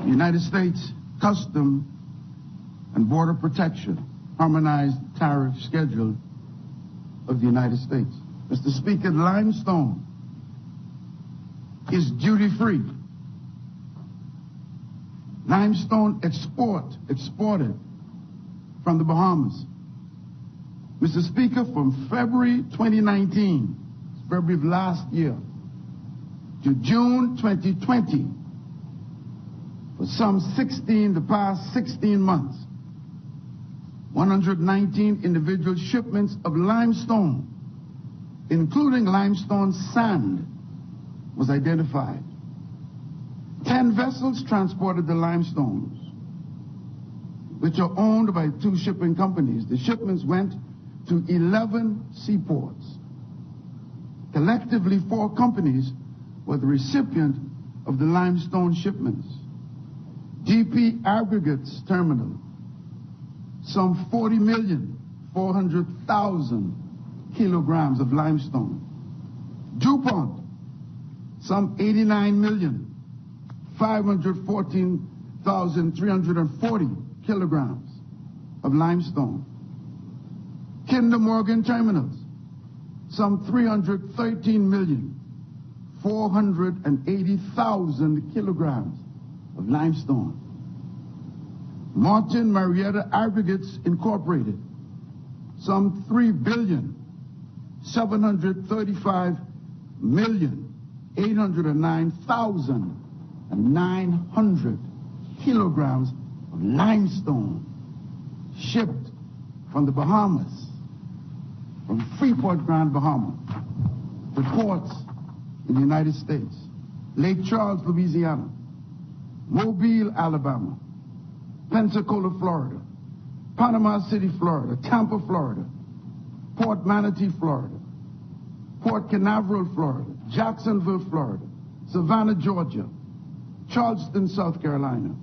The United States Custom and Border Protection harmonized tariff schedule of the United States. Mr. Speaker, limestone is duty-free. Limestone exported from the Bahamas. Mr. Speaker, from February 2019, February of last year, to June 2020, for the past 16 months, 119 individual shipments of limestone, including limestone sand, was identified. 10 vessels transported the limestones, which are owned by 2 shipping companies. The shipments went to 11 seaports. Collectively, 4 companies were the recipient of the limestone shipments. DP Aggregates Terminal, some 40,400,000 kilograms of limestone. DuPont, some 89,514,340 kilograms of limestone. Kinder Morgan Terminals, some 313,480,000 kilograms of limestone. Martin Marietta Aggregates Incorporated, some 3,735,809,900 kilograms of limestone shipped from the Bahamas, from Freeport, Grand Bahama, to ports in the United States. Lake Charles, Louisiana, Mobile, Alabama, Pensacola, Florida, Panama City, Florida, Tampa, Florida, Port Manatee, Florida, Port Canaveral, Florida, Jacksonville, Florida, Savannah, Georgia, Charleston, South Carolina,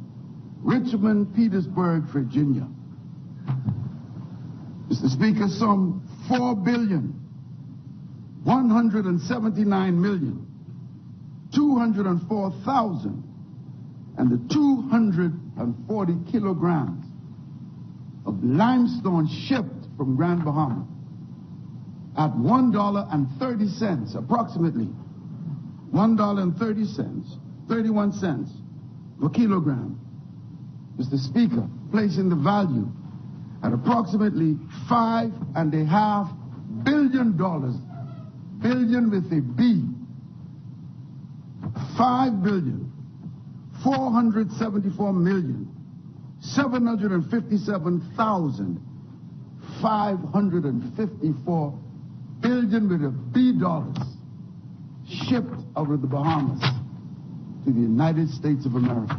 Richmond, Petersburg, Virginia. Mr. Speaker, some 4,179,204,000 and the 240 kilograms of limestone shipped from Grand Bahama at $1.30, approximately $1.31 per kilogram. Mr. Speaker, placing the value at approximately $5.5 billion, billion with a B, 5,477,554 billion with a B dollars shipped out of the Bahamas to the United States of America.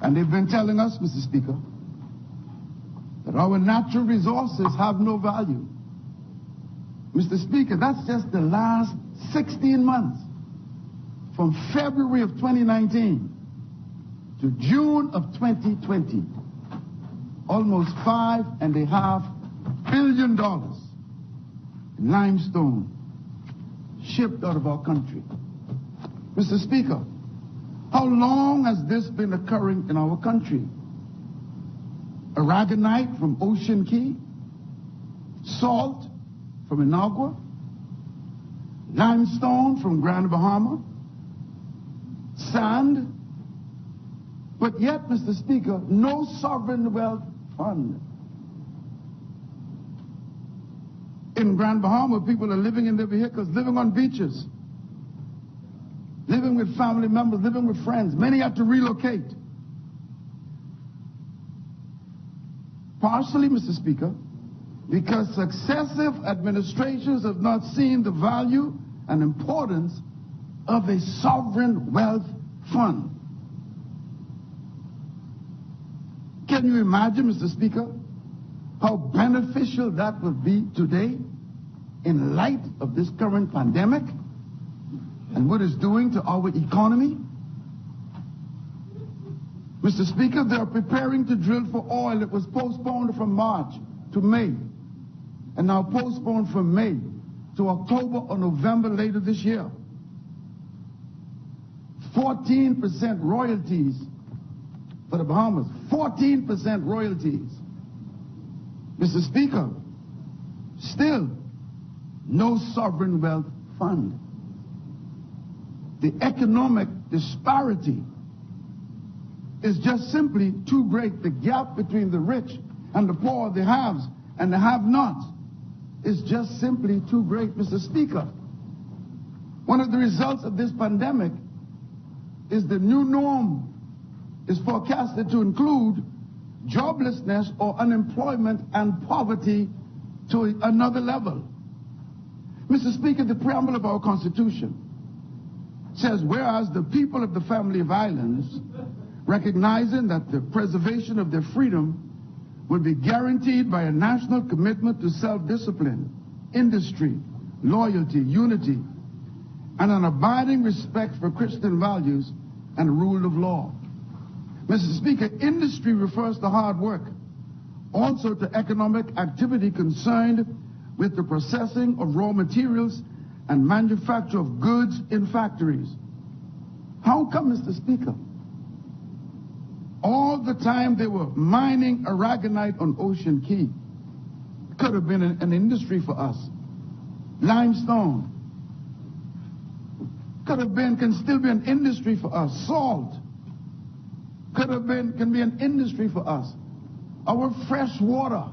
And they've been telling us, Mr. Speaker, that our natural resources have no value. Mr. Speaker, that's just the last 16 months, from February of 2019 to June of 2020, almost $5.5 billion in limestone shipped out of our country. Mr. Speaker, how long has this been occurring in our country? Aragonite from Ocean Key, salt from Inagua, limestone from Grand Bahama, sand, but yet, Mr. Speaker, no sovereign wealth fund. In Grand Bahama, people are living in their vehicles, living on beaches, living with family members, living with friends. Many had to relocate. Partially, Mr. Speaker, because successive administrations have not seen the value and importance of a sovereign wealth fund. Can you imagine, Mr. Speaker, how beneficial that would be today in light of this current pandemic and what it's doing to our economy? Mr. Speaker, they are preparing to drill for oil. It was postponed from March to May, and now postponed from May to October or November later this year. 14% royalties for the Bahamas. 14% royalties. Mr. Speaker, still no sovereign wealth fund. The economic disparity is just simply too great. The gap between the rich and the poor, the haves and the have-nots, is just simply too great, Mr. Speaker. One of the results of this pandemic is the new norm is forecasted to include joblessness or unemployment and poverty to another level. Mr. Speaker, the preamble of our Constitution says, whereas the people of the family of islands, recognizing that the preservation of their freedom will be guaranteed by a national commitment to self-discipline, industry, loyalty, unity, and an abiding respect for Christian values and rule of law. Mr. Speaker, industry refers to hard work, also to economic activity concerned with the processing of raw materials and manufacture of goods in factories. How come, Mr. Speaker, all the time they were mining aragonite on Ocean Key? Could have been an industry for us. Limestone. Could have been, can still be an industry for us. Salt. Could have been, can be an industry for us. Our fresh water.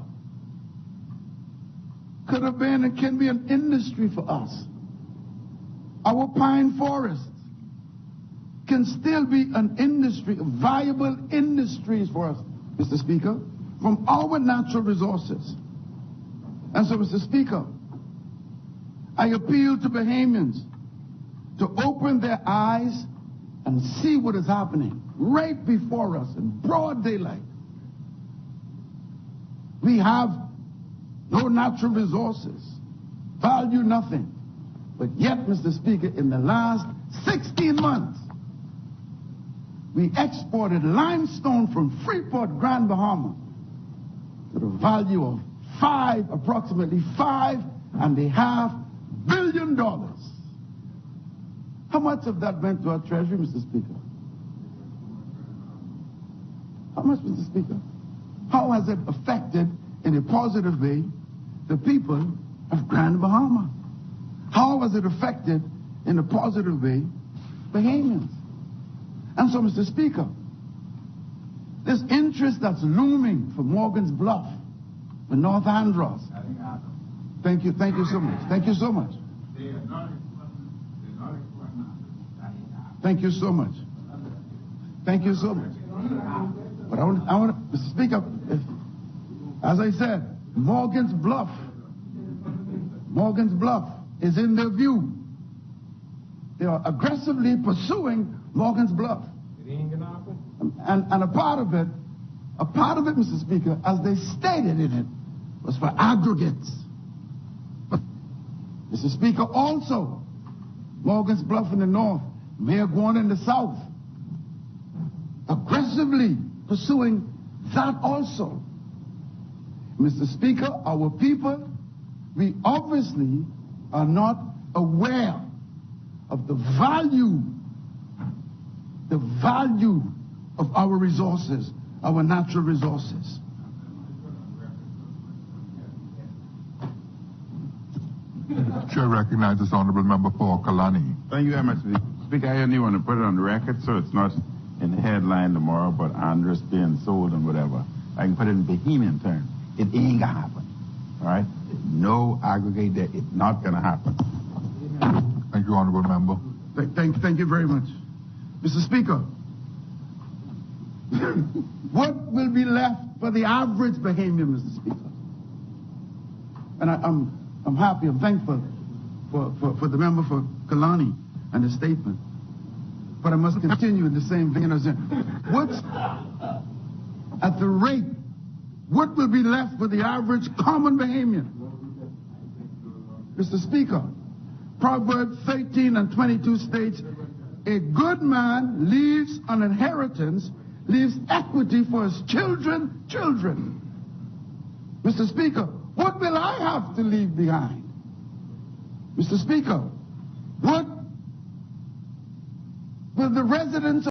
Could have been and can be an industry for us. Our pine forests can still be an industry, viable industries for us, Mr. Speaker, from our natural resources. And so, Mr. Speaker, I appeal to Bahamians to open their eyes and see what is happening right before us in broad daylight. We have no natural resources, value nothing. But yet, Mr. Speaker, in the last 16 months, we exported limestone from Freeport, Grand Bahama, to the value of approximately $5.5 billion. How much of that went to our treasury, Mr. Speaker? How much, Mr. Speaker? How has it affected in a positive way the people of Grand Bahama? How has it affected in a positive way Bahamians? And so, Mr. Speaker, this interest that's looming for Morgan's Bluff, for North Andros. Thank you so much. Thank you so much. Thank you so much. Thank you so much. But I want, Mr. Speaker, as I said, Morgan's Bluff is in their view. They are aggressively pursuing Morgan's Bluff. And a part of it, Mr. Speaker, as they stated in it, was for aggregates. But, Mr. Speaker, also, Morgan's Bluff in the north, Mayaguana in the south, aggressively pursuing that also. Mr. Speaker, our people, we obviously are not aware of the value of our resources, our natural resources. Chair recognizes Honorable Member for Kalani. Thank you very much, Speaker. I only want to put it on the record so it's not in the headline tomorrow, but Andres being sold and whatever. I can put it in Bahamian terms. It ain't gonna happen. All right? No aggregate there. It's not gonna happen. Thank you, Honorable Member. Thank you very much. Mr. Speaker, what will be left for the average Bahamian, Mr. Speaker? And I'm happy, I'm thankful for the member for Kalani and his statement. But I must continue in the same vein as what's at the rate, what will be left for the average common Bahamian? Mr. Speaker, Proverbs 13 and 22 states, a good man leaves an inheritance, leaves equity for his children. Mr. Speaker, what will I have to leave behind? Mr. Speaker, what for the residents